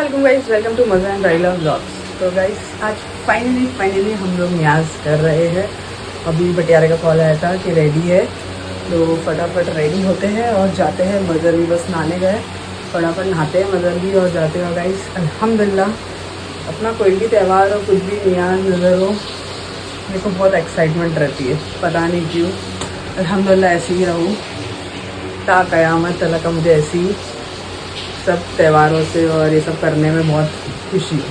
वालेकुम guys, welcome to मज़ा and Raila vlogs. तो गाइस आज फाइनली हम लोग न्याज कर रहे हैं। अभी बटियारे का कॉल आया था कि रेडी है, तो फटाफट रेडी होते हैं और जाते हैं। मज़र भी बस नहाने गए, फटाफट नहाते हैं मज़र भी और जाते हैं। गाइस अल्हम्दुलिल्लाह अपना कोई भी त्यौहार हो, कुछ भी न्याज नज़र हो, मेरे को बहुत एक्साइटमेंट रहती है, पता नहीं क्यों। अल्हम्दुलिल्लाह ऐसी ही रहूँ ता क़यामत तक, मुझे ऐसी सब त्योहारों से और ये सब करने में बहुत खुशी है।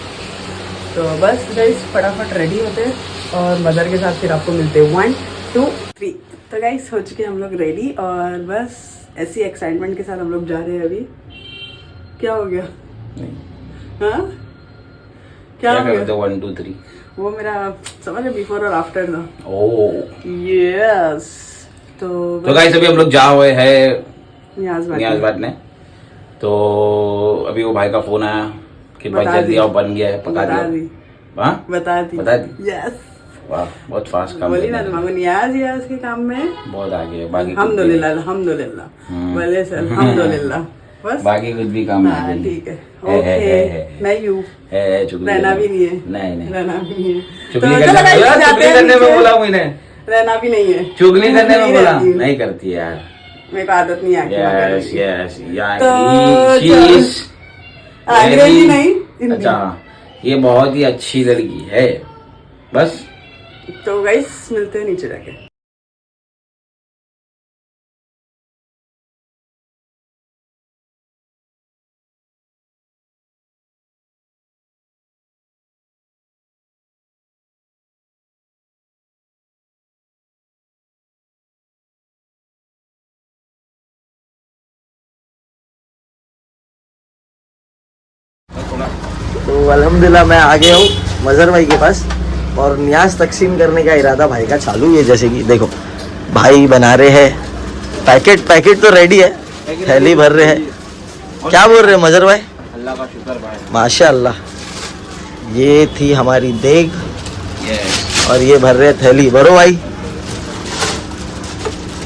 तो बस गाइस फटाफट रेडी होते हैं और मदर के साथ फिर आपको मिलते हैं 1 2 3। तो गाइस हो चुके हम लोग रेडी और बस ऐसी एक्साइटमेंट के साथ हम लोग जा रहे हैं। अभी क्या हो गया? नहीं हाँ क्या हो गया? 1 2 3 वो मेरा समझ है, बिफोर और आफ्टर था। Oh yes. तो गाइस अभी हम लोग जा हुए हैं न्याज बांटने। तो अभी वो भाई का फोन आया कि भाई जल्दी आओ, बन गया है, पका दिया। हाँ बता दी। यस वाह, बहुत फास्ट काम बोली ना तुम्हारे न्याज के काम में बहुत आगे है। बाकी अल्हम्दुलिल्लाह बोले से अल्हम्दुलिल्लाह, बस बाकी कुछ भी काम नहीं। ठीक है, ओके। नहीं हूँ, रहना भी नहीं है। नहीं रहना भी नहीं है। चुगली करने में बोला मैंने, रहना भी नहीं है। चुगली करने में बोला नहीं करती यार, मेरे को आदत नहीं आती। अंग्रेजी नहीं। अच्छा ये बहुत ही अच्छी लड़की है। बस तो गाइस मिलते हैं नीचे जाके। तो अल्हम्दुलिल्लाह मैं आ गया हूँ मज़र भाई के पास और न्याज तकसीम करने का इरादा भाई का चालू है। जैसे कि देखो भाई बना रहे हैं पैकेट तो रेडी है, थैली भर रहे हैं। क्या बोल रहे हैं मज़र भाई? अल्लाह का शुक्र भाई, माशाअल्लाह। ये थी हमारी देग और ये भर रहे थैली। भरो भाई।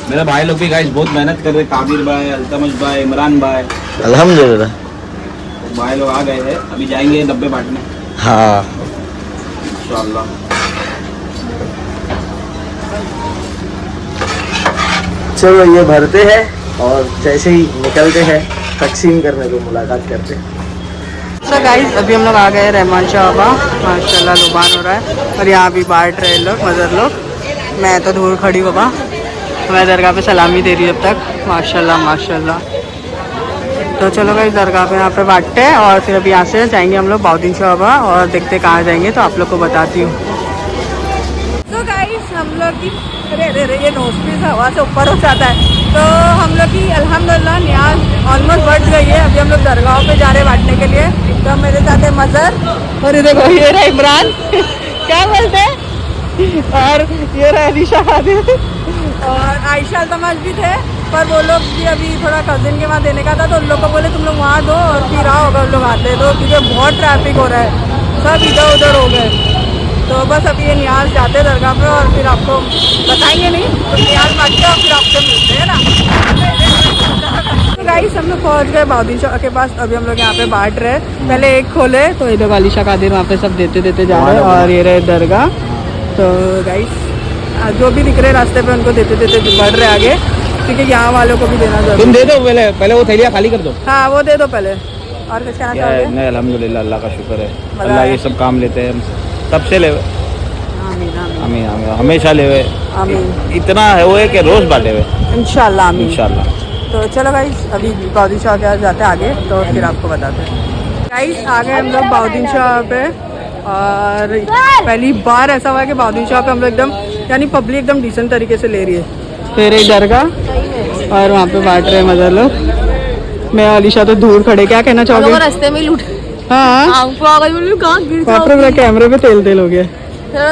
मेरा भाई लोग भी गाइस बहुत मेहनत कर रहे, काबिर भाई, अल्तमश भाई, इमरान भाई, अल्हम्दुलिल्लाह भाई लोग आ गए हैं। अभी जाएंगे डब्बे बांटने। हाँ इंशाअल्लाह। चलो ये भरते हैं और जैसे ही निकलते हैं तकसीम करने को मुलाकात करते हैं। तो गाइस अभी हम लोग आ गए रहमान शाहबा, माशाल्लाह लुबान हो रहा है और यहाँ भी बांट रहे लोग मदर लोग। मैं तो दूर खड़ी हूँ बाबा, मैं दरगाह पे सलामी दे रही हूँ अब तक। माशाल्लाह। तो चलो गाइस दरगाह पे यहाँ पे बांटते हैं और फिर अभी यहाँ से जाएंगे हम लोग बाउद्दीन शाहबा और देखते कहाँ जाएंगे, तो आप लोग को बताती हूँ। तो गाइस हम लोग की अरे ये नोस्पीस हवा से ऊपर हो जाता है। तो हम लोग की अल्हम्दुलिल्लाह न्याज ऑलमोस्ट बढ़ गई है। अभी हम लोग दरगाह पे जा रहे हैं बांटने के लिए। तो मेरे साथ है मज़र और ये देखो ये रहा इमरान क्या बोलते हैं, और ये रहा अलीशा खादिर और आयशा अल्तमश भी थे, पर वो लोग भी अभी थोड़ा कज़िन के वहाँ देने का था, तो उन लोग को बोले तुम लोग वहाँ दो और फिर आओ अगर उन लोग आते तो, क्योंकि बहुत ट्रैफिक हो रहा है, सब इधर उधर हो गए। तो बस अभी ये न्याज जाते हैं दरगाह पे और फिर आपको बताएंगे नहीं, तो न्याज बांटते और फिर आपसे मिलते हैं ना। तो गाइस हम लोग पहुँच गए बाउद्दीन शाह के पास। अभी हम लोग यहाँ पे बांट रहे हैं। पहले एक खोले तो इधर अलीशा कादिर वहाँ पे सब देते जा रहे हैं और ये रहे दरगाह। तो गाइस जो भी दिख रहे रास्ते पे उनको देते बढ़ रहे आगे, क्योंकि यहाँ वालों को भी देना जरूरी। तुम दे दो पहले वो थैलियाँ खाली कर दो। हाँ वो दे दो पहले। और कुछ कहना चाहोगे? नहीं अल्हम्दुलिल्लाह अल्लाह का शुक्र है, अल्लाह ये सब काम लेते हैं तब से ले। आमीन हमेशा ले। इतना है वो है कि रोज बांटे हुए इंशाल्लाह। आमीन इंशाल्लाह। तो चलो गाइस अभी बाउद्दीन शाह के जाते हैं आगे, तो फिर आपको बताते हैं। गाइस आ गए हम लोग बाउद्दीन शाह पे और पहली बार ऐसा हुआ है कि बाउद्दीन शाह पे हम लोग एकदम यानी पब्लिक एकदम डिसेंट तरीके से ले रही है। फिर एक दरगाह और वहाँ पे बांट रहे मदर लोग। मैं अलीशा तो दूर खड़े, क्या कहना चाहोगे? रास्ते में लूट। हाँ गिर कैमरे पे तेल हो गया।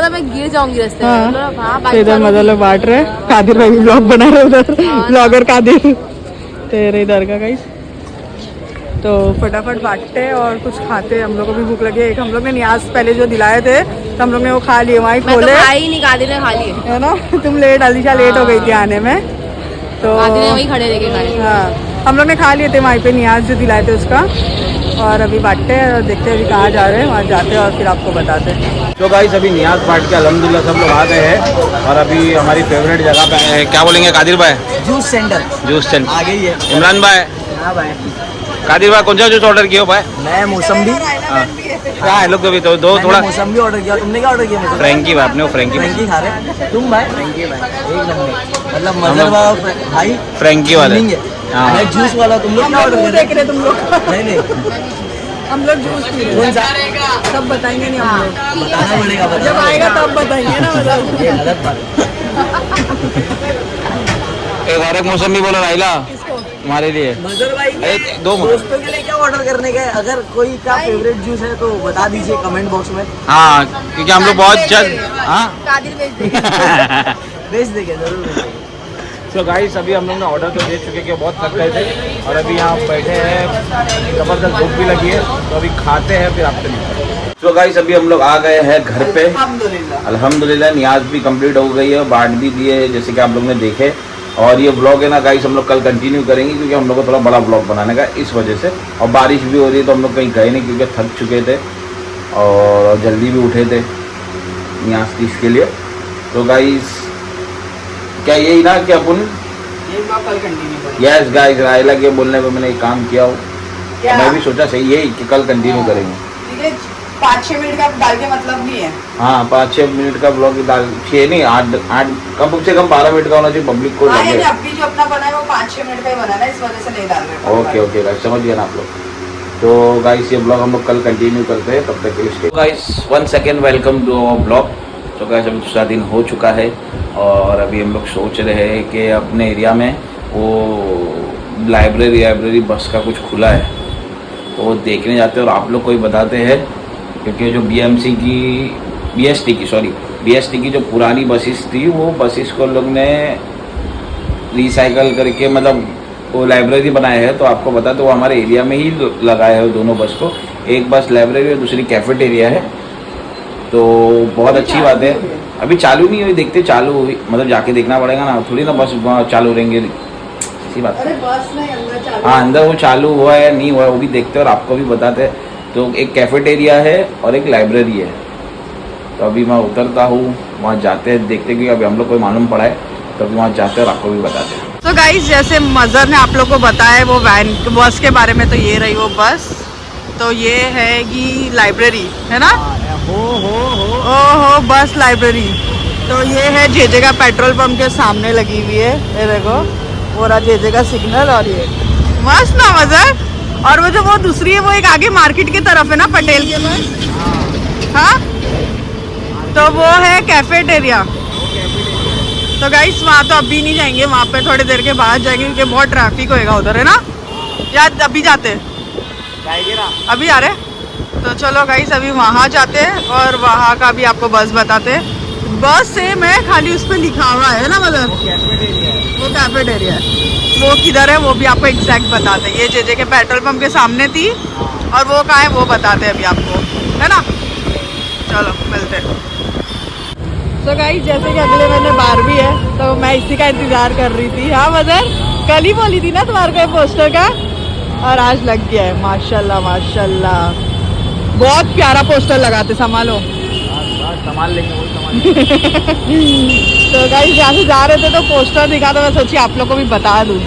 मैं गिर जाऊंगी रास्ते में। इधर मदर लोग बांट रहे, कादिर भाई भी ब्लॉग बना रहे उधर, ब्लॉगर कादिर। तेरे दरगाह गाइस तो फटाफट बांटते और कुछ खाते। हम लोग को भी भूख लगी है। एक हम लोग ने न्याज पहले जो दिलाए थे तो हम लोग ने वो खा लिए, वहीं खोले। कादिर ने खा लिए है ना तुम लेट, अलीशा लेट हो गई थी आने में, तो कादिर ने वहीं खड़े रह के खाए। हाँ हम लोग ने खा लिए थे वहीं पे न्याज जो दिलाए थे उसका। और अभी बांटते हैं और देखते हैं अभी कहाँ जा रहे हैं, वहाँ जाते हैं और फिर आपको बताते हैं। तो गाइस अभी नियाज पार्ट के अल्हम्दुलिल्लाह सब लोग आ गए हैं और अभी हमारी फेवरेट जगह पे आए हैं। क्या बोलेंगे कादिर भाई? जूस सेंटर जूस सेंटर आ गई है। इमरान भाई, हाँ भाई, कादिर भाई कौन सा जूस ऑर्डर किया भाई? मैं मौसम्बी, क्या है लोग तो भी तो थोड़ा मौसम्बी ऑर्डर किया। तुमने क्या ऑर्डर किया? फ्रेंकी भाई, आपने वो फ्रेंकी फ्रेंकी खा रहे हैं तुम भाई? फ्रेंकी भाई एक नंबर, मतलब मजर भाई फ्रेंकी वाले। feeling है। हाँ। मैं जूस वाला, तुम लोग क्या ऑर्डर कर देख रहे तुम लोग? नहीं हम लोग जूस पी रहे कौन सा हैं। सब बताएंगे नहीं हम लोग, बताना पड़ेगा, जब आएगा तब बताएंगे ना। मतलब ये गलत बात है। एक और एक मौसम भी बोला राइला हमारे लिए। मजर भाई के दो दोस्तों के लिए क्या ऑर्डर करने का है? अगर कोई का फेवरेट जूस है तो बता दीजिए कमेंट बॉक्स में, हाँ, क्योंकि हम लोग बहुत जल्द हाँ कादिर भेज दे। भेज देंगे, जरूर भेज देंगे। तो गाइस अभी हम लोग ने ऑर्डर तो दे चुके कि बहुत थक गए थे और अभी यहाँ बैठे हैं, ज़बरदस्त भूख भी लगी है तो अभी खाते हैं फिर आपसे मिलते हैं। तो गाइस अभी हम लोग आ गए हैं घर पे अल्हम्दुलिल्लाह। नियाज भी कंप्लीट हो गई है, बांट भी दिए जैसे कि आप लोग ने देखे। और ये व्लॉग है ना गाइस हम लोग कल कंटिन्यू करेंगे क्योंकि हम लोग को थोड़ा बड़ा व्लॉग बनाने का इस वजह से, और बारिश भी हो रही है तो हम लोग कहीं गए नहीं क्योंकि थक चुके थे और जल्दी भी उठे थे नियाज की इसके लिए। तो गाइस क्या यही ना कि अपन यस गाइस रायला के बोलने पे मैंने एक काम किया हो, मैं भी सोचा सही है कि कल कंटिन्यू करेंगे। 5-6 मिनट का डाल के मतलब नहीं है। हाँ 5-6 मिनट का ब्लॉग डाल, 6 नहीं 8 कम से कम 12 मिनट का होना चाहिए पब्लिक को लगे। अभी जो अपना बना है वो 5-6 मिनट का ही बना है, इस वजह से नहीं डाल रहे। ओके ओके गाइस समझ गया ना आप लोग। तो गाइस ये ब्लॉग हम लोग कल कंटिन्यू करते हैं, तब तक के लिए guys 1 second welcome to our blog. तो गाइस अभी दूसरा दिन हो चुका है और अभी हम लोग सोच रहे हैं कि अपने एरिया में वो लाइब्रेरी बस का कुछ खुला है तो वो देखने जाते हैं और आप लोग को ही बताते हैं, क्योंकि जो बीएसटी की जो पुरानी बसेस थी वो बसेस को लोग ने रिसाइकल करके मतलब वो लाइब्रेरी बनाया है। तो आपको बता तो वो हमारे एरिया में ही लगाया है दोनों बस को, एक बस लाइब्रेरी और दूसरी कैफेटेरिया है। तो बहुत अच्छी बात है। अभी चालू नहीं हुई, देखते चालू हुई मतलब जाके देखना पड़ेगा ना, थोड़ी ना बस चालू रहेंगे, इसी बात। अरे बस नहीं अंदर चालू, हाँ अंदर वो चालू हुआ है नहीं हुआ है वो भी देखते हैं और आपको भी बताते हैं। तो एक कैफेटेरिया है और एक लाइब्रेरी है, तो अभी मैं उतरता हूँ, वहाँ जाते हैं देखते हैं, क्योंकि अभी हम लोग को मालूम पड़ा है तो अभी वहाँ जाते हैं और आपको भी बताते हैं। तो गाइस जैसे मजर ने आप लोग को बताया वो वैन बस के बारे में, तो ये रही वो बस, तो ये है कि लाइब्रेरी है ना, हो बस लाइब्रेरी। तो ये है जेजे का पेट्रोल पंप के सामने लगी हुई है, ये देखो वो रहा जेजे का सिग्नल। और ये मस्त ना मजर। और वो जो वो दूसरी है वो एक आगे मार्केट की तरफ है ना, पटेल के पास। हाँ तो वो है कैफेटेरिया। तो गाइस वहाँ तो अभी नहीं जाएंगे, वहाँ पे थोड़ी देर के बाद जाएंगे क्योंकि बहुत ट्रैफिक होएगा उधर है ना। या अभी जाते हैं, अभी आ रहे। तो चलो गाइस अभी वहाँ जाते हैं और वहाँ का भी आपको बस बताते हैं। बस सेम है, खाली उस पर लिखा हुआ है ना, मतलब वो कैफेटेरिया है। वो किधर है वो भी आपको एग्जैक्ट बताते हैं। ये जेजे के पेट्रोल पंप के सामने थी और वो कहाँ है वो बताते हैं अभी आपको, है ना। चलो मिलते हैं। तो गाइस जैसे कि अगले महीने 12वीं है तो मैं इसी का इंतजार कर रही थी। हाँ मजर कल ही बोली थी ना तुम्हारे को पोस्टर का, और आज लग गया है माशाल्लाह माशाल्लाह। बहुत प्यारा पोस्टर लगाते, संभालो सामान लेंगे वो सामान। तो गाइस यहाँ से जा रहे थे तो पोस्टर दिखा तो मैं सोची आप लोग को भी बता दूँ।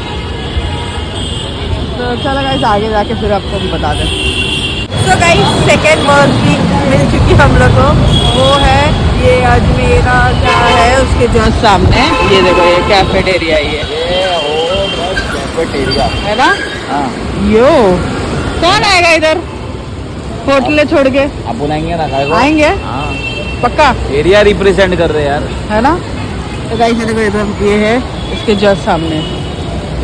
तो चलो गाइस आगे जाके फिर आपको भी बता दें। तो गाइस सेकेंड बस भी मिल चुकी हम लोग को, वो है ये अजमेरा क्या है उसके जस्ट सामने। ये देखो ये कैफेटेरिया ही है, कैफेटेरिया है ना। हाँ यो कौन आएगा इधर होटल छोड़ के? अपन आएंगे ना, आएंगे हाँ पक्का, एरिया रिप्रेजेंट कर रहे हैं यार, है ना। तो गाइस देखो इधर ये है इसके जस्ट सामने।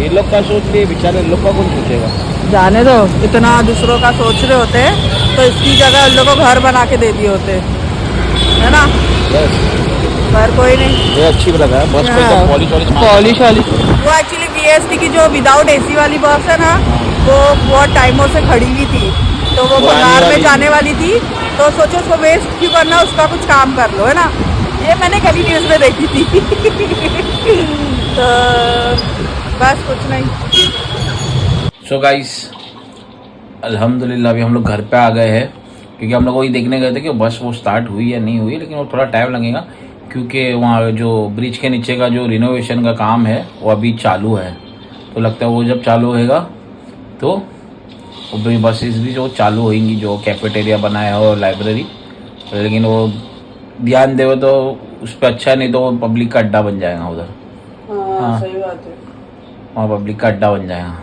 ये लोग का सोच लिए बेचारे लोग का कौन सोचेगा, जाने दो, इतना दूसरों का सोच रहे होते तो इसकी जगह उन लोगों को घर बना के दे दिए होते, है ना। पर कोई नहीं, ये अच्छी लगा है बस हाँ, पॉलिश वाली। वो एक्चुअली बीएसटी की जो विदाउट एसी वाली बस है ना, वो बहुत टाइमों से खड़ी हुई थी, तो वो बंगाल में जाने वाली थी, तो सोचो उसको वेस्ट क्यों करना, उसका कुछ काम कर लो, है ना। ये मैंने कल ही न्यूज़ में देखी थी। तो बस कुछ नहीं। सो गाइस अल्हम्दुलिल्लाह अभी हम लोग घर पे आ गए हैं, क्योंकि हम लोग वही देखने गए थे कि बस वो स्टार्ट हुई या नहीं हुई, लेकिन वो थोड़ा टाइम लगेगा क्योंकि वहाँ जो ब्रिज के नीचे का जो रिनोवेशन का काम है वो अभी चालू है। तो लगता है वो जब चालू होएगा तो बसेस भी जो चालू होंगी, जो कैफेटेरिया बनाया है और लाइब्रेरी, लेकिन वो ध्यान देवे तो उस पर अच्छा, नहीं तो पब्लिक का अड्डा बन जाएगा उधर। हाँ सही बात है। वहाँ पब्लिक का अड्डा बन जाएगा।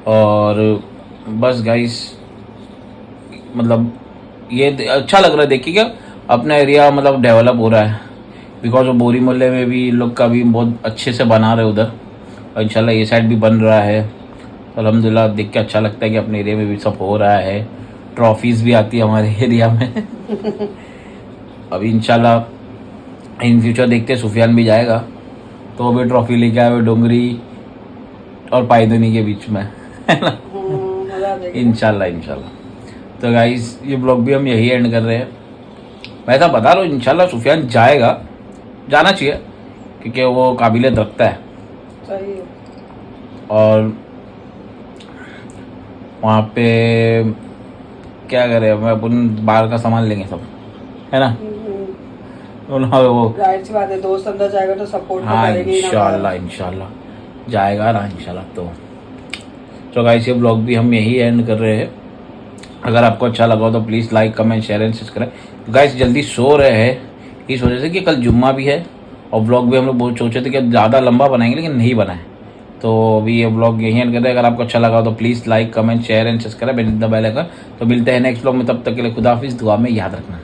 और बस गाइस मतलब ये अच्छा लग रहा है देखिए क्या अपना एरिया मतलब डेवलप हो रहा है, बिकॉज वो बोरी मोहल्ले में भी लोग का भी बहुत अच्छे से बना रहे उधर, और इंशाल्लाह ये साइड भी बन रहा है। तो अल्हम्दुलिल्लाह देख के अच्छा लगता है कि अपने एरिया में भी सब हो रहा है। ट्रॉफीज़ भी आती है हमारे एरिया में। अभी इंशाल्लाह इन फ्यूचर देखते हैं, सुफियान भी जाएगा तो वो भी ट्रॉफी लेके आए हुए डोंगरी और पायदनी के बीच में, है ना। इंशाल्लाह। तो गाइस ये ब्लॉग भी हम यही एंड कर रहे हैं। मैं तो बता रहा हूँ इंशाल्लाह सुफियान जाएगा, जाना चाहिए क्योंकि वो काबिलियत रखता है। सही है। और वहाँ पे क्या करें, मैं अपन बाहर का सामान लेंगे सब, है ना। वो जाहिर सी बात है, दोस्त अंदर जाएगा तो सपोर्ट तो हाँ करेंगे ही ना। इंशाल्लाह जाएगा ना इंशाल्लाह। तो गाइस ये ब्लॉग भी हम यही एंड कर रहे हैं। अगर आपको अच्छा लगा हो तो please like comment share and subscribe. तो गाइस जल्दी सो रहे हैं इस वजह से कि कल जुम्मा भी है, और ब्लॉग भी हम लोग बहुत सोचे थे कि ज़्यादा लंबा बनाएंगे लेकिन नहीं बनाए। तो अभी ये ब्लॉग यही एंड कर रहे हैं। अगर आपको अच्छा लगा हो तो please like comment share and subscribe and the bell icon. तो मिलते हैं नेक्स्ट ब्लॉग में, तब तक के लिए खुदा हाफिज़, दुआ में याद रखना।